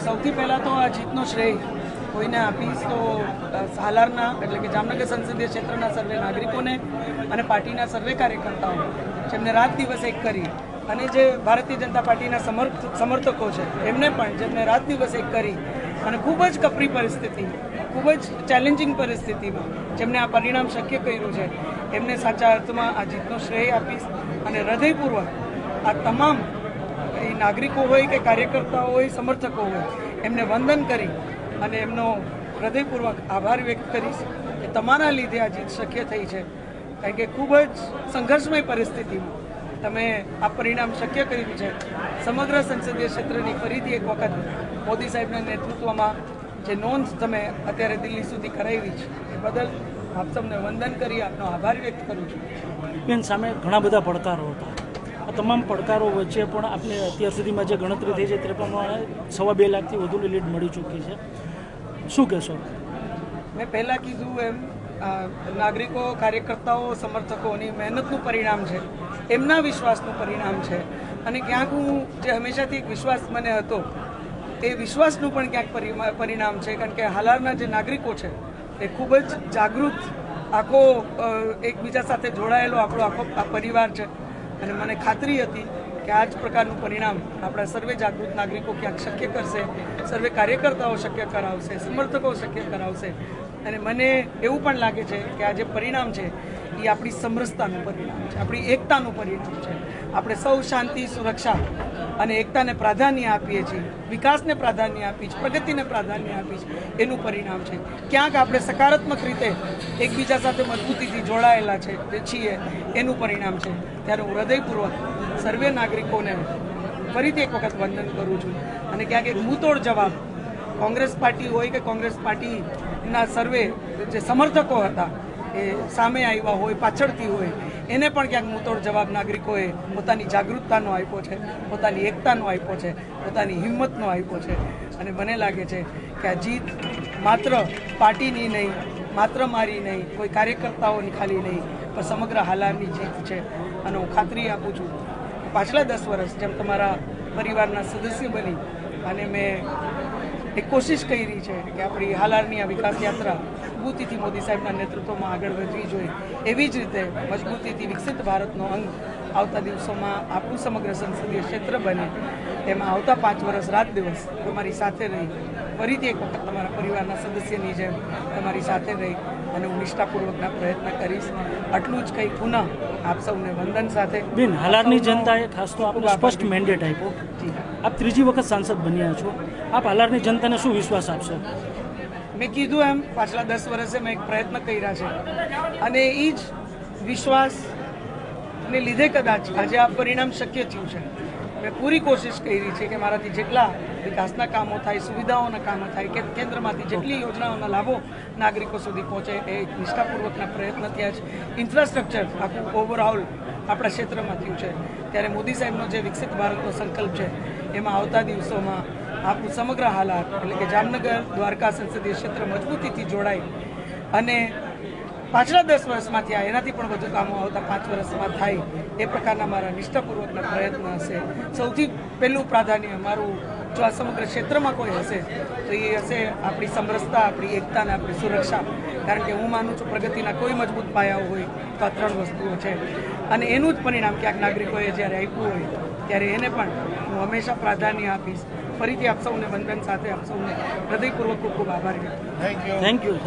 સૌથી પહેલાં તો આ જીતનો શ્રેય કોઈને આપીશ તો હાલારના એટલે કે જામનગર સંસદીય ક્ષેત્રના સર્વે નાગરિકોને અને પાર્ટીના સર્વે કાર્યકર્તાઓ જેમને રાત દિવસ એક કરી અને જે ભારતીય જનતા પાર્ટીના સમર્થકો છે એમને પણ જેમને રાત દિવસ એક કરી અને ખૂબ જ કપરી પરિસ્થિતિ, ખૂબ જ ચેલેન્જિંગ પરિસ્થિતિમાં જેમને આ પરિણામ શક્ય કર્યું છે એમને સાચા અર્થમાં આ જીતનો શ્રેય આપીશ અને હૃદયપૂર્વક આ તમામ એ નાગરિકો હોય કે કાર્યકર્તાઓ હોય, સમર્થકો હોય એમને વંદન કરી અને એમનો હૃદયપૂર્વક આભાર વ્યક્ત કરીશ કે તમારા લીધે આ જીત શક્ય થઈ છે. કારણ કે ખૂબ જ સંઘર્ષમય પરિસ્થિતિમાં તમે આ પરિણામ શક્ય કર્યું છે. સમગ્ર સંસદીય ક્ષેત્રની ફરીથી એક વખત મોદી સાહેબના નેતૃત્વમાં જે નોંધ તમે અત્યારે દિલ્હી સુધી કરાવી છે એ બદલ આપ સૌને વંદન કરી આપનો આભાર વ્યક્ત કરું છું. બેન, સામે ઘણા બધા પડકારો હતા. આ તમામ પડકારો વચ્ચે પણ આપણે અત્યાર સુધીમાં જે ગણતરી થઈ છે તે પ્રમાણે 2.5 લાખથી વધુની લીડ મળી ચૂકી છે. શું કહેશો? મેં પહેલાં કીધું એમ નાગરિકો, કાર્યકર્તાઓ, સમર્થકોની મહેનતનું પરિણામ છે, એમના વિશ્વાસનું પરિણામ છે. અને ક્યાંક હું જે હંમેશાથી એક વિશ્વાસ મને હતો એ વિશ્વાસનું પણ ક્યાંક પરિણામ છે. કારણ કે હાલારના જે નાગરિકો છે એ ખૂબ જ જાગૃત, આખો એકબીજા સાથે જોડાયેલો આપણો આખો પરિવાર છે. અને મને ખાતરી હતી કે આ જ પ્રકારનું પરિણામ આપણા સર્વે જાગૃત નાગરિકો ક્યાંક શક્ય કરશે, સર્વે કાર્યકર્તાઓ શક્ય કરાવશે, સમર્થકો શક્ય કરાવશે. અને મને એવું પણ લાગે છે કે આ જે પરિણામ છે એ આપણી સમરસતાનું પરિણામ છે, આપણી એકતાનું પરિણામ છે. આપણે સૌ શાંતિ, સુરક્ષા અને એકતાને પ્રાધાન્ય આપીએ છીએ, વિકાસને પ્રાધાન્ય આપીએ છીએ, પ્રગતિને પ્રાધાન્ય આપીએ છીએ, એનું પરિણામ છે. ક્યાંક આપણે સકારાત્મક રીતે એકબીજા સાથે મજબૂતીથી જોડાયેલા છીએ એનું પરિણામ છે. ત્યારે હું હૃદયપૂર્વક સર્વે નાગરિકોને ફરીથી એક વખત વંદન કરું છું. અને ક્યાંક એક મુંહતોડ જવાબ કોંગ્રેસ પાર્ટી હોય કે કોંગ્રેસ પાર્ટીના સર્વે જે સમર્થકો હતા એ સામે આવ્યા હોય, પાછળથી હોય, એને પણ ક્યાંક મુંહતોડ જવાબ નાગરિકોએ પોતાની જાગૃતતાનો આપ્યો છે, પોતાની એકતાનો આપ્યો છે, પોતાની હિંમતનો આપ્યો છે. અને મને લાગે છે કે આ જીત માત્ર પાર્ટીની નહીં, માત્ર મારી નહીં, કોઈ કાર્યકર્તાઓની ખાલી નહીં, પણ સમગ્ર હાલારની જીત છે. અને હું ખાતરી આપું છું કે પાછલા 10 વર્ષ જેમ તમારા પરિવારના સદસ્ય બની અને મેં એક કોશિશ કરી છે કે આપણી હાલારની આ વિકાસ યાત્રા મજબૂતીથી મોદી સાહેબના નેતૃત્વમાં આગળ વધવી જોઈએ, એવી જ રીતે મજબૂતીથી વિકસિત ભારતનો અંગ આવતા દિવસોમાં આપણું સમગ્ર સંસદીય ક્ષેત્ર બને. એમાં આવતા 5 વર્ષ રાત દિવસ તમારી સાથે રહી, ફરીથી એક વખત તમારા પરિવારના સદસ્યની જેમ તમારી સાથે રહી અને હું નિષ્ઠાપૂર્વકના પ્રયત્ન કરીશ. આટલું જ કંઈ પુનઃ આપ સૌને વંદન સાથે. બેન, હાલારની જનતાએ ખાસ તો આપણે સ્પષ્ટ મેન્ડેટ આપ્યો. આપ ત્રીજી વખત સાંસદ બન્યા છો. આપ હાલારની જનતાને શું વિશ્વાસ આપશો? મેં કીધું એમ પાછલા 10 વર્ષે મેં એક પ્રયત્ન કર્યા છે અને એ જ વિશ્વાસને લીધે કદાચ આજે આ પરિણામ શક્ય થયું છે. મેં પૂરી કોશિશ કરી છે કે મારાથી જેટલા વિકાસના કામો થાય, સુવિધાઓના કામો થાય, કે કેન્દ્રમાંથી જેટલી યોજનાઓના લાભો નાગરિકો સુધી પહોંચે એ નિષ્ઠાપૂર્વકના પ્રયત્ન થયા છે. ઇન્ફ્રાસ્ટ્રક્ચર આખું ઓવરઓલ આપણા ક્ષેત્રમાં થયું છે. ત્યારે મોદી સાહેબનો જે વિકસિત ભારતનો સંકલ્પ છે એમાં આવતા દિવસોમાં આપણું સમગ્ર હાલાર એટલે કે જામનગર, દ્વારકા સંસદીય ક્ષેત્ર મજબૂતીથી જોડાય અને પાછલા 10 વર્ષમાં થયા એનાથી પણ વધુ કામો આવતા 5 વર્ષમાં થાય એ પ્રકારના મારા નિષ્ઠાપૂર્વકના પ્રયત્ન હશે. સૌથી પહેલું પ્રાધાન્ય મારું જો આ સમગ્ર ક્ષેત્રમાં કોઈ હશે તો એ હશે આપણી સમરસતા, આપણી એકતા અને આપણી સુરક્ષા. કારણ કે હું માનું છું પ્રગતિના કોઈ મજબૂત પાયાઓ હોય તો આ 3 વસ્તુઓ છે. અને એનું જ પરિણામ ક્યાંક નાગરિકોએ જ્યારે આપ્યું હોય ત્યારે એને પણ હું હંમેશા પ્રાધાન્ય આપીશ. ફરીથી આપ સૌને વંદન સાથે આપ સૌને હૃદયપૂર્વક ખૂબ ખૂબ આભાર વ્યક્ત કરું. Thank you.